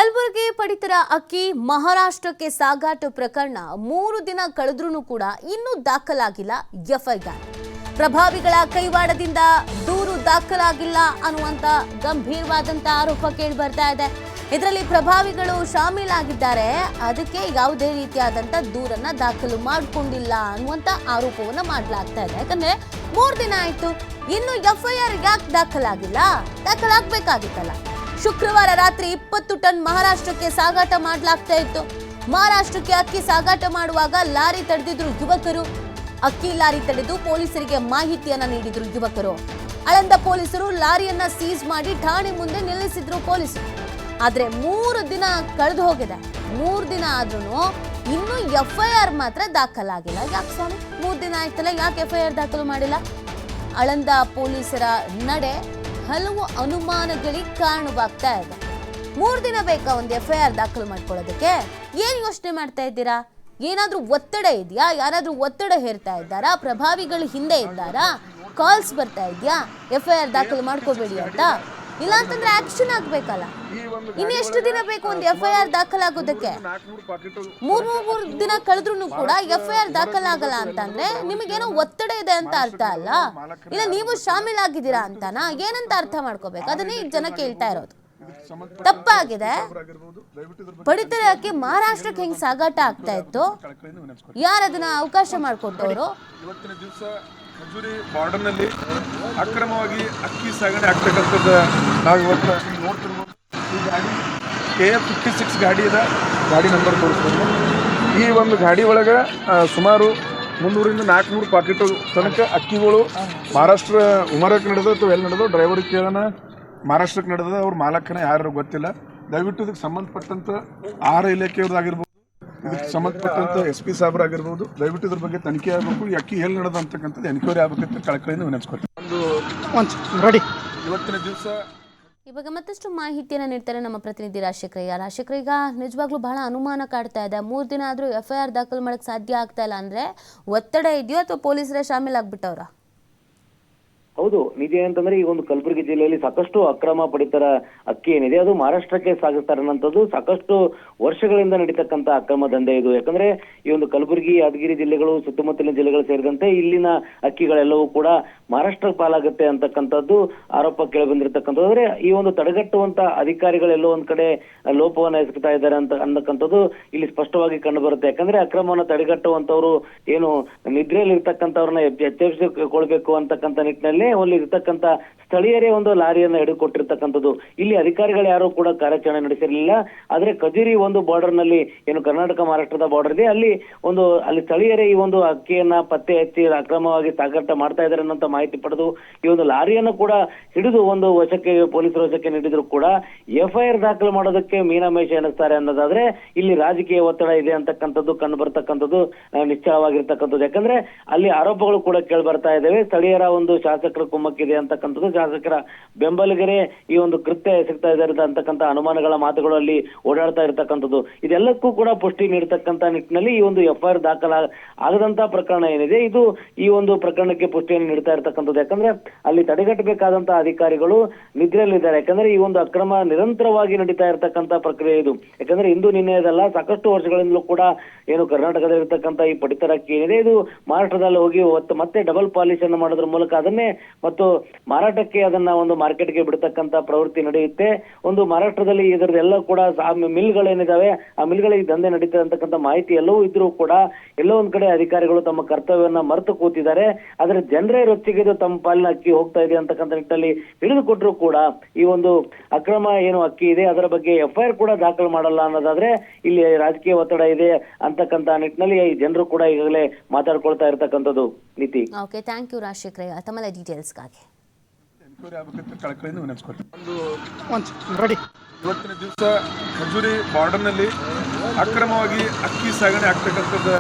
ಕಲಬುರಗಿ ಪಡಿತರ ಅಕ್ಕಿ ಮಹಾರಾಷ್ಟ್ರಕ್ಕೆ ಸಾಗಾಟ ಪ್ರಕರಣ 3 ದಿನ ಕಳೆದ್ರೂ ಕೂಡ ಇನ್ನೂ ದಾಖಲಾಗಿಲ್ಲ ಎಫ್ಐಆರ್. ಪ್ರಭಾವಿಗಳ ಕೈವಾಡದಿಂದ ದೂರು ದಾಖಲಾಗಿಲ್ಲ ಅನ್ನುವಂತ ಗಂಭೀರವಾದಂತ ಆರೋಪ ಕೇಳಿ ಬರ್ತಾ ಇದೆ. ಇದರಲ್ಲಿ ಪ್ರಭಾವಿಗಳು ಶಾಮೀಲಾಗಿದ್ದಾರೆ, ಅದಕ್ಕೆ ಯಾವುದೇ ರೀತಿಯಾದಂತ ದೂರನ್ನ ದಾಖಲು ಮಾಡಿಕೊಂಡಿಲ್ಲ ಅನ್ನುವಂತ ಆರೋಪವನ್ನ ಮಾಡಲಾಗ್ತಾ ಇದೆ. ಯಾಕಂದ್ರೆ 3 ದಿನ ಆಯ್ತು, ಇನ್ನು ಎಫ್ಐಆರ್ ಯಾಕೆ ದಾಖಲಾಗಬೇಕಾಗಿತ್ತಲ್ಲ. ಶುಕ್ರವಾರ ರಾತ್ರಿ 20 ಟನ್ ಮಹಾರಾಷ್ಟ್ರಕ್ಕೆ ಸಾಗಾಟ ಮಾಡಲಾಗ್ತಾ ಇತ್ತು. ಮಹಾರಾಷ್ಟ್ರಕ್ಕೆ ಅಕ್ಕಿ ಸಾಗಾಟ ಮಾಡುವಾಗ ಲಾರಿ ತಡೆದಿದ್ರು ಯುವಕರು. ಅಕ್ಕಿ ಲಾರಿ ತಡೆದು ಪೊಲೀಸರಿಗೆ ಮಾಹಿತಿಯನ್ನ ನೀಡಿದ್ರು ಯುವಕರು. ಆಳಂದ ಪೊಲೀಸರು ಲಾರಿಯನ್ನ ಸೀಸ್ ಮಾಡಿ ಠಾಣೆ ಮುಂದೆ ನಿಲ್ಲಿಸಿದ್ರು ಪೊಲೀಸರು. ಆದ್ರೆ 3 ದಿನ ಕಳೆದು ಹೋಗಿದೆ. 3 ದಿನ ಆದ್ರೂ ಇನ್ನೂ ಎಫ್ಐಆರ್ ಮಾತ್ರ ದಾಖಲಾಗಿಲ್ಲ. ಯಾಕೆ ಸ್ವಾಮಿ, 3 ದಿನ ಆಯ್ತಲ್ಲ, ಯಾಕೆ ಎಫ್ಐಆರ್ ದಾಖಲು ಮಾಡಿಲ್ಲ? ಆಳಂದ ಪೊಲೀಸರ ನಡೆ ಹಲವು ಅನುಮಾನಗಳಿಗೆ ಕಾರಣವಾಗ್ತಾ ಇದೆ. 3 ದಿನ ಬೇಕಾ ಒಂದು ಎಫ್ಐಆರ್ ದಾಖಲು ಮಾಡ್ಕೊಳ್ಳೋದಕ್ಕೆ? ಏನ್ ಯೋಚನೆ ಮಾಡ್ತಾ ಇದ್ದೀರಾ? ಏನಾದ್ರೂ ಒತ್ತಡ ಇದೆಯಾ? ಯಾರಾದ್ರೂ ಒತ್ತಡ ಹೇರ್ತಾ ಇದ್ದಾರಾ? ಪ್ರಭಾವಿಗಳು ಹಿಂದೆ ಇದ್ದಾರಾ? ಕಾಲ್ಸ್ ಬರ್ತಾ ಇದೆಯಾ ಎಫ್ಐಆರ್ ದಾಖಲು ಮಾಡ್ಕೋಬೇಡಿ ಅಂತ? ಇಲ್ಲ ಅಂತಂದ್ರೆ ಆಕ್ಷನ್ ಆಗ್ಬೇಕಲ್ಲ. ಇನ್ನು ಎಷ್ಟು ದಿನ ಬೇಕು ಒಂದು ಎಫ್ಐಆರ್ ದಾಖಲಾಗೋದಕ್ಕೆ? 3 ದಿನ ಕಳೆದ್ರೂ ಕೂಡ ಎಫ್ಐಆರ್ ದಾಖಲಾಗಲ್ಲ ಅಂತಂದ್ರೆ ನಿಮಗೇನೋ ಒತ್ತಡ ಇದೆ ಅಂತ ಅರ್ಥ ಅಲ್ಲ. ಇಲ್ಲ ನೀವು ಶಾಮೀಲಾಗಿದ್ದೀರಾ ಅಂತನಾ? ಏನಂತ ಅರ್ಥ ಮಾಡ್ಕೋಬೇಕು? ಅದನ್ನೇ ಜನ ಕೇಳ್ತಾ ಇರೋದು. ತಪ್ಪಾಗಿದೆ. ಪಡಿತರ ಅಕ್ಕಿ ಮಹಾರಾಷ್ಟ್ರಕ್ಕೆ ಹೆಂಗ್ ಸಾಗಾಟ ಆಗ್ತಾ ಇತ್ತು? ಯಾರು ಅದನ್ನ ಅವಕಾಶ ಮಾಡಿಕೊಟ್ಟವರು? ಇವತ್ತಿನ ದಿವಸ ಖಜೂರಿ ಬಾರ್ಡರ್ನಲ್ಲಿ ಅಕ್ರಮವಾಗಿ ಅಕ್ಕಿ ಸಾಗಣೆ ಆಗ್ತಕ್ಕಂಥದ್ದು ನಾವು ಇವತ್ತು ನೋಡ್ತಿರ್ಬೋದು. ಈ ಗಾಡಿ KF56 ಗಾಡಿ ನಂಬರ್ ತೋರಿಸ್ಬೋದು. ಈ ಒಂದು ಗಾಡಿ ಒಳಗೆ ಸುಮಾರು 300 ರಿಂದ 400 ಪಾಕೆಟ್ ತನಕ ಅಕ್ಕಿಗಳು ಮಹಾರಾಷ್ಟ್ರ ಉಮರಕ್ಕೆ ನಡೆದ ಅಥವಾ ಎಲ್ಲಿ ನಡೆದೋ ಡ್ರೈವರಿಗೆ ಕೇಳೋಣ. ಮಹಾರಾಷ್ಟ್ರಕ್ಕೆ ನಡೆದ ಅವ್ರ ಮಾಲಕನ ಯಾರು ಗೊತ್ತಿಲ್ಲ. ದಯವಿಟ್ಟು ಇದಕ್ಕೆ ಸಂಬಂಧಪಟ್ಟಂಥ ಆಹಾರ ಇಲಾಖೆಯವ್ರದ್ದಾಗಿರ್ಬೋದು, ಇದಕ್ಕೆ ಸಂಬಂಧಪಟ್ಟಂಥ SP ಸಾಹೇಬರಾಗಿರ್ಬೋದು, ದಯವಿಟ್ಟು ಇದ್ರ ಬಗ್ಗೆ ತನಿಖೆ ಆಗಬೇಕು. ಈ ಅಕ್ಕಿ ಎಲ್ಲಿ ನಡೆದ ಅಂತಕ್ಕಂಥದ್ದು ಎನ್ಕ್ವೈರಿ ಆಗಬೇಕಂತ ಕಳಕಳಿಯಿಂದ ವಿನಂತಿಸ್ಕೊಳ್ತೀನಿ. ರೆಡಿ ಇವತ್ತಿನ ದಿವಸ ಇವಾಗ ಮತ್ತಷ್ಟು ಮಾಹಿತಿಯನ್ನು ನೀಡ್ತಾರೆ ನಮ್ಮ ಪ್ರತಿನಿಧಿ ರಾಜಶೇಖರಯ್ಯ. ರಾಜಶೇಖರ, ಈಗ ನಿಜವಾಗ್ಲೂ ಬಹಳ ಅನುಮಾನ ಕಾಡ್ತಾ ಇದೆ. 3 ದಿನ ಆದರೂ ಎಫ್ಐಆರ್ ದಾಖಲು ಮಾಡಕ್ಕೆ ಸಾಧ್ಯ ಆಗ್ತಾ ಇಲ್ಲ ಅಂದ್ರೆ ಒತ್ತಡ ಇದೆಯೋ ಅಥವಾ ಪೊಲೀಸರೇ ಶಾಮೀಲಾಗ್ಬಿಟ್ಟವ್ರ? ಹೌದು, ನಿಜ ಅಂತಂದ್ರೆ ಈ ಒಂದು ಕಲಬುರಗಿ ಜಿಲ್ಲೆಯಲ್ಲಿ ಸಾಕಷ್ಟು ಅಕ್ರಮ ಪಡಿತರ ಅಕ್ಕಿ ಏನಿದೆ ಅದು ಮಹಾರಾಷ್ಟ್ರಕ್ಕೆ ಸಾಗಿಸ್ತಾರೆ ಅನ್ನೋಂಥದ್ದು ಸಾಕಷ್ಟು ವರ್ಷಗಳಿಂದ ನಡೀತಕ್ಕಂತ ಅಕ್ರಮ ದಂಧೆ ಇದು. ಯಾಕಂದ್ರೆ ಈ ಒಂದು ಕಲಬುರಗಿ, ಯಾದಗಿರಿ ಜಿಲ್ಲೆಗಳು, ಸುತ್ತಮುತ್ತಲಿನ ಜಿಲ್ಲೆಗಳು ಸೇರಿದಂತೆ ಇಲ್ಲಿನ ಅಕ್ಕಿಗಳೆಲ್ಲವೂ ಕೂಡ ಮಹಾರಾಷ್ಟ್ರ ಪಾಲಾಗುತ್ತೆ ಅಂತಕ್ಕಂಥದ್ದು ಆರೋಪ ಕೇಳಿ ಬಂದಿರತಕ್ಕಂಥದ್ದು. ಅಂದ್ರೆ ಈ ಒಂದು ತಡೆಗಟ್ಟುವಂತ ಅಧಿಕಾರಿಗಳೆಲ್ಲೋ ಒಂದ್ ಕಡೆ ಲೋಪವನ್ನ ಎಸಗ್ತಾ ಇದ್ದಾರೆ ಅನ್ನಕ್ಕಂಥದ್ದು ಇಲ್ಲಿ ಸ್ಪಷ್ಟವಾಗಿ ಕಂಡು ಬರುತ್ತೆ. ಯಾಕಂದ್ರೆ ಅಕ್ರಮವನ್ನು ತಡೆಗಟ್ಟುವಂತವ್ರು ಏನು ನಿದ್ರೆಯಲ್ಲಿ ಇರ್ತಕ್ಕಂಥವ್ರನ್ನ ಎಚ್ಚರಿಸಿಕೊಳ್ಬೇಕು ಅಂತಕ್ಕಂಥ ನಿಟ್ಟಿನಲ್ಲಿ ಅಲ್ಲಿ ಇರ್ತಕ್ಕಂಥ ಸ್ಥಳೀಯರೇ ಒಂದು ಲಾರಿಯನ್ನ ಹಿಡಿದುಕೊಟ್ಟಿರ್ತಕ್ಕಂಥದ್ದು. ಇಲ್ಲಿ ಅಧಿಕಾರಿಗಳು ಯಾರು ಕೂಡ ಕಾರ್ಯಾಚರಣೆ ನಡೆಸಿರಲಿಲ್ಲ. ಆದ್ರೆ ಖಜೂರಿ ಒಂದು ಬಾರ್ಡರ್ ನಲ್ಲಿ ಏನು ಕರ್ನಾಟಕ ಮಹಾರಾಷ್ಟ್ರದ ಬಾರ್ಡರ್ ಇದೆ, ಅಲ್ಲಿ ಸ್ಥಳೀಯರೇ ಈ ಒಂದು ಅಕ್ಕಿಯನ್ನ ಪತ್ತೆ ಹಚ್ಚಿ ಅಕ್ರಮವಾಗಿ ಸಾಗಾಟ ಮಾಡ್ತಾ ಇದ್ದಾರೆ ಅನ್ನೋ ಮಾಹಿತಿ ಪಡೆದು ಈ ಒಂದು ಲಾರಿಯನ್ನು ಕೂಡ ಹಿಡಿದು ಒಂದು ಪೊಲೀಸರ ವಶಕ್ಕೆ ನೀಡಿದ್ರು ಕೂಡ ಎಫ್ಐಆರ್ ದಾಖಲು ಮಾಡೋದಕ್ಕೆ ಮೀನಾಮೇಷ ಎನಿಸ್ತಾರೆ ಅನ್ನೋದಾದ್ರೆ ಇಲ್ಲಿ ರಾಜಕೀಯ ಒತ್ತಡ ಇದೆ ಅಂತಕ್ಕಂಥದ್ದು ಕಂಡು ಬರ್ತಕ್ಕಂಥದ್ದು ನಿಶ್ಚಯವಾಗಿರ್ತಕ್ಕಂಥದ್ದು. ಯಾಕಂದ್ರೆ ಅಲ್ಲಿ ಆರೋಪಗಳು ಕೂಡ ಕೇಳಿ ಬರ್ತಾ ಇದ್ದಾವೆ. ಸ್ಥಳೀಯರ ಒಂದು ಶಾಸಕರ ಕುಮ್ಮಕ್ಕಿದೆ ಅಂತಕ್ಕಂಥದ್ದು, ಶಾಸಕರ ಬೆಂಬಲಿಗರೇ ಈ ಒಂದು ಕೃತ್ಯ ಎಸಗ್ತಾ ಇದ್ದಾರೆ ಅಂತಕ್ಕಂಥ ಅನುಮಾನಗಳ ಮಾತುಗಳು ಅಲ್ಲಿ ಓಡಾಡ್ತಾ ಇರತಕ್ಕಂಥದ್ದು. ಇದೆಲ್ಲಕ್ಕೂ ಕೂಡ ಪುಷ್ಟಿ ನೀಡತಕ್ಕಂಥ ನಿಟ್ಟಿನಲ್ಲಿ ಈ ಒಂದು ಎಫ್ಐಆರ್ ಆಗದಂತ ಪ್ರಕರಣ ಏನಿದೆ ಇದು ಈ ಒಂದು ಪ್ರಕರಣಕ್ಕೆ ಪುಷ್ಟಿಯನ್ನು ನೀಡ್ತಾ ಇರತಕ್ಕಂಥದ್ದು. ಯಾಕಂದ್ರೆ ಅಲ್ಲಿ ತಡೆಗಟ್ಟಬೇಕಾದಂತಹ ಅಧಿಕಾರಿಗಳು ನಿದ್ರೆಯಲ್ಲಿದ್ದಾರೆ. ಯಾಕಂದ್ರೆ ಈ ಒಂದು ಅಕ್ರಮ ನಿರಂತರವಾಗಿ ನಡೀತಾ ಇರತಕ್ಕಂಥ ಪ್ರಕ್ರಿಯೆ ಇದು. ಯಾಕಂದ್ರೆ ಇಂದು ನಿನ್ನೆದಲ್ಲ, ಸಾಕಷ್ಟು ವರ್ಷಗಳಿಂದಲೂ ಕೂಡ ಏನು ಕರ್ನಾಟಕದಲ್ಲಿ ಇರತಕ್ಕಂಥ ಈ ಪಡಿತರ ಅಕ್ಕಿ ಏನಿದೆ ಇದು ಮಹಾರಾಷ್ಟ್ರದಲ್ಲಿ ಹೋಗಿ ಮತ್ತೆ ಡಬಲ್ ಪಾಲಿಶ್ ಅನ್ನು ಮಾಡೋದ್ರ ಮೂಲಕ ಅದನ್ನೇ ಮತ್ತು ಮಾರಾಟಕ್ಕೆ ಅದನ್ನ ಒಂದು ಮಾರ್ಕೆಟ್ಗೆ ಬಿಡತಕ್ಕಂತ ಪ್ರವೃತ್ತಿ ನಡೆಯುತ್ತೆ. ಒಂದು ಮಹಾರಾಷ್ಟ್ರದಲ್ಲಿ ಇದರದೆಲ್ಲ ಕೂಡ ಮಿಲ್ಗಳೇನಿದಾವೆ ಆ ಮಿಲ್ಗಳಿಗೆ ದಂಧೆ ನಡೀತದೆ ಅಂತಕ್ಕಂಥ ಮಾಹಿತಿ ಎಲ್ಲವೂ ಇದ್ರೂ ಕೂಡ ಎಲ್ಲೋ ಒಂದ್ ಕಡೆ ಅಧಿಕಾರಿಗಳು ತಮ್ಮ ಕರ್ತವ್ಯವನ್ನ ಮರೆತು ಕೂತಿದ್ದಾರೆ. ಆದ್ರೆ ಜನರೇ ರೊಚ್ಚಿಗೆದು ತಮ್ಮ ಪಾಲಿನ ಅಕ್ಕಿ ಹೋಗ್ತಾ ಇದೆ ಅಂತಕ್ಕಂಥ ನಿಟ್ಟಿನಲ್ಲಿ ಹಿಡಿದುಕೊಟ್ರು ಕೂಡ ಈ ಒಂದು ಅಕ್ರಮ ಏನು ಅಕ್ಕಿ ಇದೆ ಅದರ ಬಗ್ಗೆ ಎಫ್ಐಆರ್ ಕೂಡ ದಾಖಲು ಮಾಡಲ್ಲ ಅನ್ನೋದಾದ್ರೆ ಇಲ್ಲಿ ರಾಜಕೀಯ ಒತ್ತಡ ಇದೆ ಅಂತಕ್ಕಂಥ ನಿಟ್ಟಿನಲ್ಲಿ ಈ ಜನರು ಕೂಡ ಈಗಾಗಲೇ ಮಾತಾಡ್ಕೊಳ್ತಾ ಇರ್ತಕ್ಕಂಥದ್ದು. ನೀತಿ. ಓಕೆ, ಥ್ಯಾಂಕ್ ಯು ರಾಜಶೇಖರಯ್ಯ ತಮ್ಮ ಡೀಟೇಲ್ಸ್ಗಾಗಿ. ಎನ್ಕ್ವೈರಿ ಆಗಬೇಕಂತ ಕಳಕಳಿಯಿಂದ ವಿನಂತಿಸ್ಕೊಳ್ತೀನಿ. ರೆಡಿ ಇವತ್ತಿನ ದಿವಸ ಖಜೂರಿ ಬಾರ್ಡರ್ನಲ್ಲಿ ಅಕ್ರಮವಾಗಿ ಅಕ್ಕಿ ಸಾಗಣೆ ಆಗ್ತಕ್ಕಂಥದ್ದು